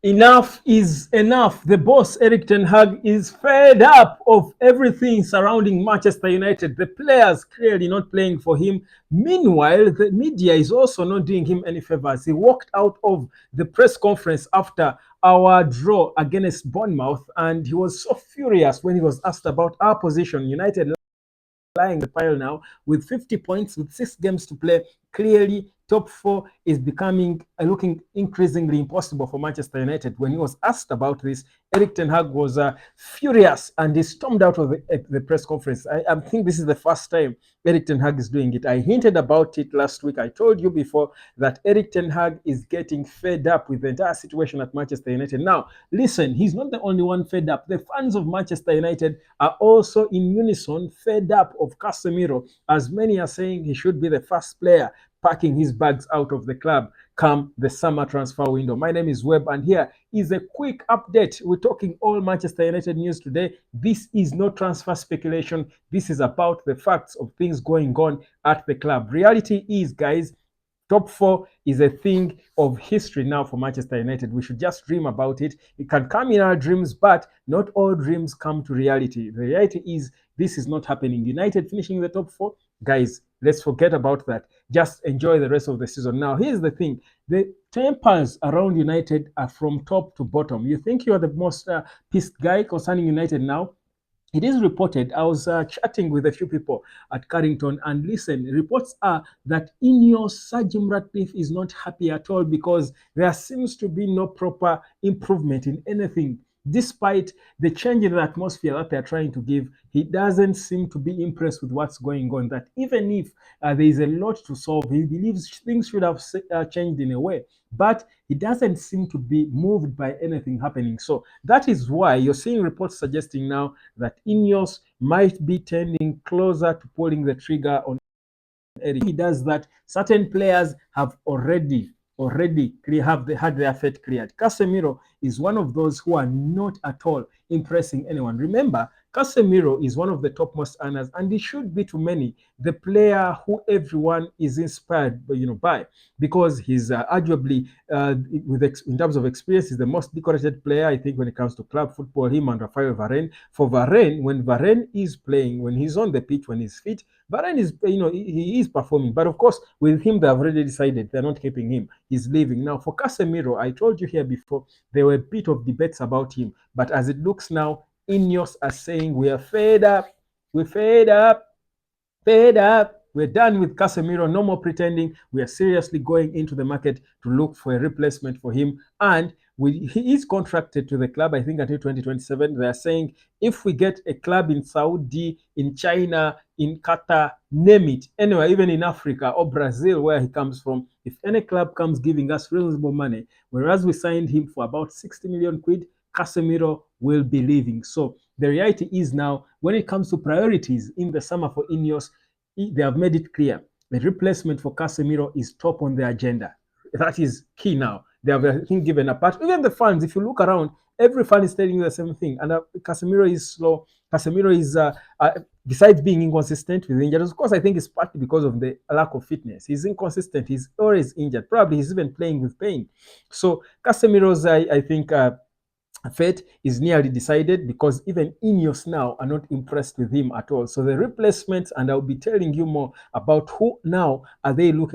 Enough is enough. The boss, Erik Ten Hag, is fed up of everything surrounding Manchester United. The players clearly not playing for him. Meanwhile, the media is also not doing him any favors. He walked out of the press conference after our draw against Bournemouth, and he was so furious when he was asked about our position. United lying the pile now with 50 points with 6 games to play. Clearly, top four is becoming looking increasingly impossible for Manchester United. When he was asked about this, Erik Ten Hag was furious and he stormed out of the press conference. I think this is the first time Erik Ten Hag is doing it. I hinted about it last week. I told you before that Erik Ten Hag is getting fed up with the entire situation at Manchester United. Now, listen, he's not the only one fed up. The fans of Manchester United are also in unison fed up of Casemiro, as many are saying he should be the first player packing his bags out of the club come the summer transfer window. My name is Webb, and here is a quick update. We're talking all Manchester United news today. This is no transfer speculation. This is about the facts of things going on at the club. Reality is, guys, top four is a thing of history now for Manchester United. We should just dream about it. It can come in our dreams, but not all dreams come to reality. The reality is this is not happening. United finishing in the top four, guys, let's forget about that. Just enjoy the rest of the season. Now, here's the thing. The tempers around United are from top to bottom. You think you're the most pissed guy concerning United now? It is reported, I was chatting with a few people at Carrington, and listen, reports are that Ineos Sir Jim Ratcliffe is not happy at all because there seems to be no proper improvement in anything. Despite the change in the atmosphere that they're trying to give, he doesn't seem to be impressed with what's going on. That even if there is a lot to solve, he believes things should have changed in a way. But he doesn't seem to be moved by anything happening. So that is why you're seeing reports suggesting now that Ineos might be tending closer to pulling the trigger on Erik. He does that. Certain players have already had their fate cleared. Casemiro is one of those who are not at all impressing anyone. Remember, Casemiro is one of the topmost earners, and he should be to many the player who everyone is inspired, by, because he's arguably, in terms of experience, he's the most decorated player, I think, when it comes to club football. Him and Rafael Varane. For Varane, when Varane is playing, when he's on the pitch, when he's fit, Varane is, he is performing. But of course, with him, they have already decided they're not keeping him. He's leaving. Now, for Casemiro, I told you here before, there were a bit of debates about him. But as it looks now, Ineos are saying we are fed up. We're fed up. Fed up. We're done with Casemiro. No more pretending. We are seriously going into the market to look for a replacement for him. And he is contracted to the club, I think, until 2027. They are saying if we get a club in Saudi, in China, in Qatar, name it, anywhere, even in Africa or Brazil, where he comes from, if any club comes giving us reasonable money, whereas we signed him for about 60 million quid, Casemiro will be leaving. So the reality is now, when it comes to priorities in the summer for Ineos, they have made it clear. The replacement for Casemiro is top on the agenda. That is key now. They have, I think, given a part. Even the fans, if you look around, every fan is telling you the same thing. And Casemiro is slow. Casemiro is, besides being inconsistent with injuries, of course, I think it's partly because of the lack of fitness. He's inconsistent. He's always injured. Probably he's even playing with pain. So Casemiro's, I think, fate is nearly decided, because even Ineos now are not impressed with him at all. So the replacements, and I'll be telling you more about who now are they looking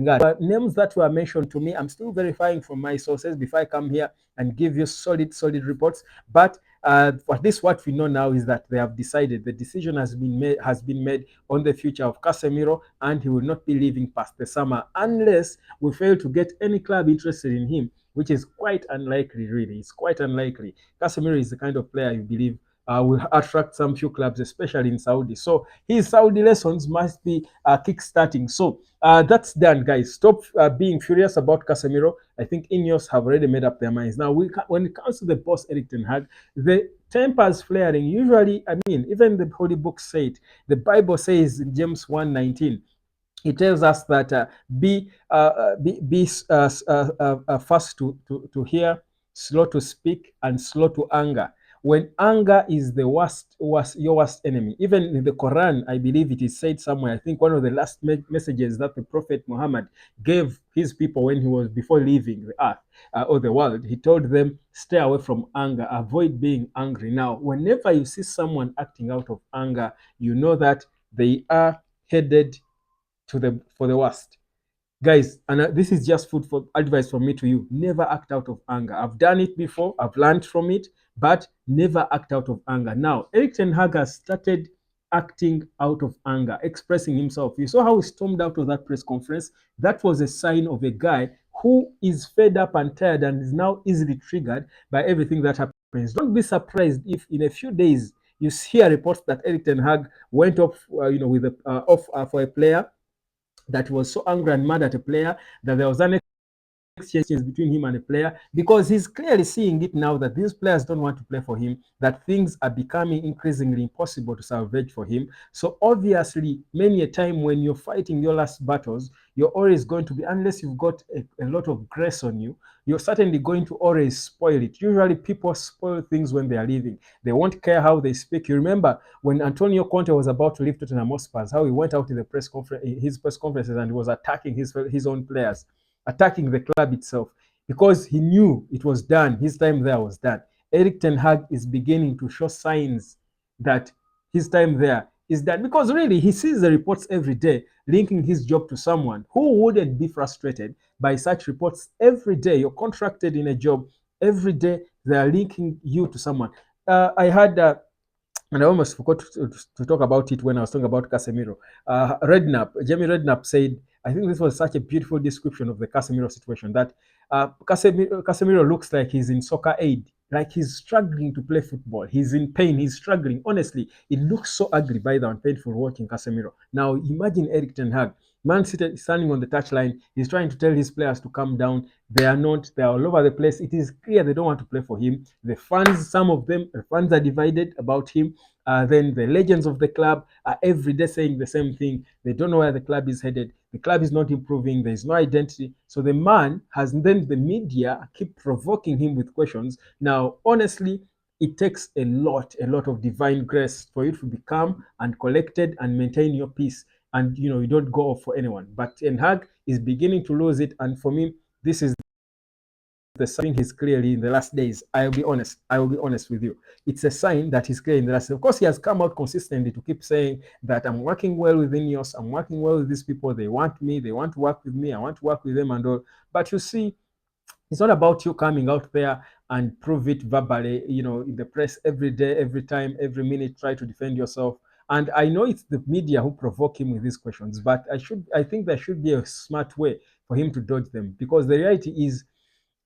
at. Names that were mentioned to me, I'm still verifying from my sources before I come here and give you solid reports. But at least what we know now is that they have decided, the decision has been made on the future of Casemiro, and he will not be leaving past the summer unless we fail to get any club interested in him, which is quite unlikely, really. It's quite unlikely. Casemiro is the kind of player you believe will attract some few clubs, especially in Saudi. So his Saudi lessons must be kick-starting. So that's done, guys. Stop being furious about Casemiro. I think Ineos have already made up their minds. Now, when it comes to the boss, Erik Ten Hag, the tempers flaring. Usually, I mean, even the Holy Book say it. The Bible says in James 1:19, it tells us that be fast to hear, slow to speak, and slow to anger. when anger is the your worst enemy. Even in the Quran, I believe it is said somewhere, I think one of the last messages that the Prophet Muhammad gave his people when he was before leaving the earth or the world, he told them, stay away from anger, avoid being angry. Now, whenever you see someone acting out of anger, you know that they are headed to the for the worst. Guys, and this is just food for advice from me to you. Never act out of anger. I've done it before, I've learned from it, but never act out of anger. Now, Erik Ten Hag has started acting out of anger, expressing himself. You saw how he stormed out of that press conference. That was a sign of a guy who is fed up and tired and is now easily triggered by everything that happens. Don't be surprised if in a few days you hear reports that Erik Ten Hag went off, with off for a player that was so angry and mad at a player that there was an exchange between him and a player, because he's clearly seeing it now that these players don't want to play for him, that things are becoming increasingly impossible to salvage for him. So obviously, many a time when you're fighting your last battles, you're always going to be, unless you've got a lot of grace on you, you're certainly going to always spoil it. Usually people spoil things when they are leaving. They won't care how they speak. You remember when Antonio Conte was about to leave Tottenham Hotspur, how he went out in the press conference, his press conferences, and was attacking his own players, attacking the club itself, because he knew it was done. His time there was done. Erik Ten Hag is beginning to show signs that his time there is done, because really he sees the reports every day linking his job to someone. Who wouldn't be frustrated by such reports every day? You're contracted in a job every day, they are linking you to someone. I had and I almost forgot to talk about it when I was talking about Casemiro. Jamie Redknapp said, I think this was such a beautiful description of the Casemiro situation, that Casemiro looks like he's in soccer aid, like he's struggling to play football. He's in pain, he's struggling. Honestly, it looks so ugly by the and painful watching Casemiro. Now, imagine Erik Ten Hag, man seated, standing on the touchline. He's trying to tell his players to calm down. They are not. They are all over the place. It is clear they don't want to play for him. The fans, some of them, the fans are divided about him. Then the legends of the club are every day saying the same thing. They don't know where the club is headed. The club is not improving. There is no identity. So the man has, then the media keep provoking him with questions. Now, honestly, it takes a lot of divine grace for you to be calm and collected and maintain your peace. And you don't go off for anyone. But Ten Hag is beginning to lose it. And for me, this is the sign he's clearly in the last days. I will be honest with you. It's a sign that he's clear in the last days. Of course, he has come out consistently to keep saying that I'm working well with Ineos, I'm working well with these people, they want me, they want to work with me, I want to work with them and all. But you see, it's not about you coming out there and prove it verbally, in the press every day, every time, every minute, try to defend yourself. And I know it's the media who provoke him with these questions, but I think there should be a smart way for him to dodge them, because the reality is,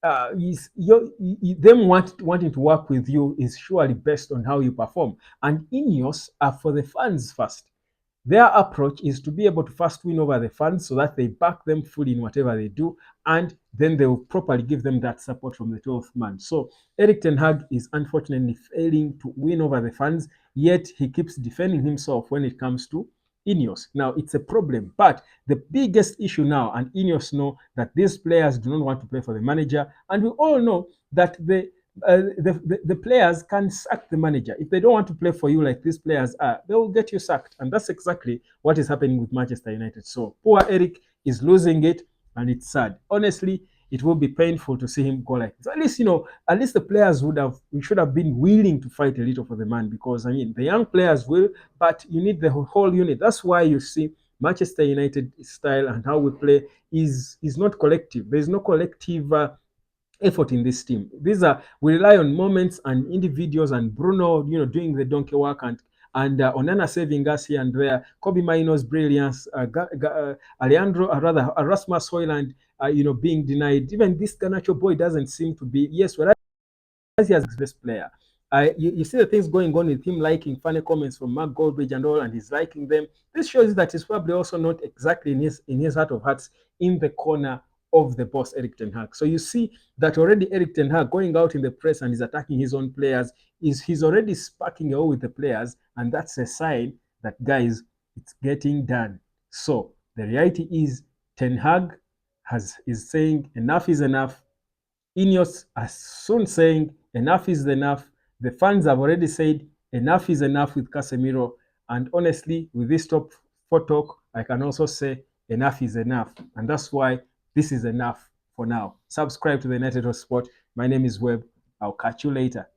them wanting to work with you is surely based on how you perform. And Ineos are for the fans first. Their approach is to be able to first win over the fans so that they back them fully in whatever they do, and then they will properly give them that support from the 12th man. So Erik Ten Hag is unfortunately failing to win over the fans, yet he keeps defending himself when it comes to Ineos. Now, it's a problem, but the biggest issue now, and Ineos know that these players do not want to play for the manager, and we all know that the players can sack the manager. If they don't want to play for you like these players are, they will get you sacked. And that's exactly what is happening with Manchester United. So poor Eric is losing it, and it's sad. Honestly, it will be painful to see him go like this. At least the players we should have been willing to fight a little for the man, because I mean the young players will, but you need the whole unit. That's why you see Manchester United style and how we play is not collective. There's no collective effort in this team. We rely on moments and individuals, and Bruno, doing the donkey work, and Onana saving us here and there. Kobe Maino's brilliance, Alejandro, rather Erasmus Hoyland, being denied. Even this Garnacho boy doesn't seem to be. Yes, whereas he has the best player. You see the things going on with him, liking funny comments from Mark Goldbridge and all, and he's liking them. This shows that he's probably also not exactly in his heart of hearts in the corner of the boss, Erik Ten Hag. So you see that already Erik Ten Hag going out in the press and is attacking his own players, he's already sparking away with the players, and that's a sign that, guys, it's getting done. So the reality is Ten Hag is saying enough is enough. Ineos are soon saying enough is enough. The fans have already said enough is enough with Casemiro. And honestly, with this top four talk, I can also say enough is enough. And that's why this is enough for now. Subscribe to the United Sport. My name is Webb. I'll catch you later.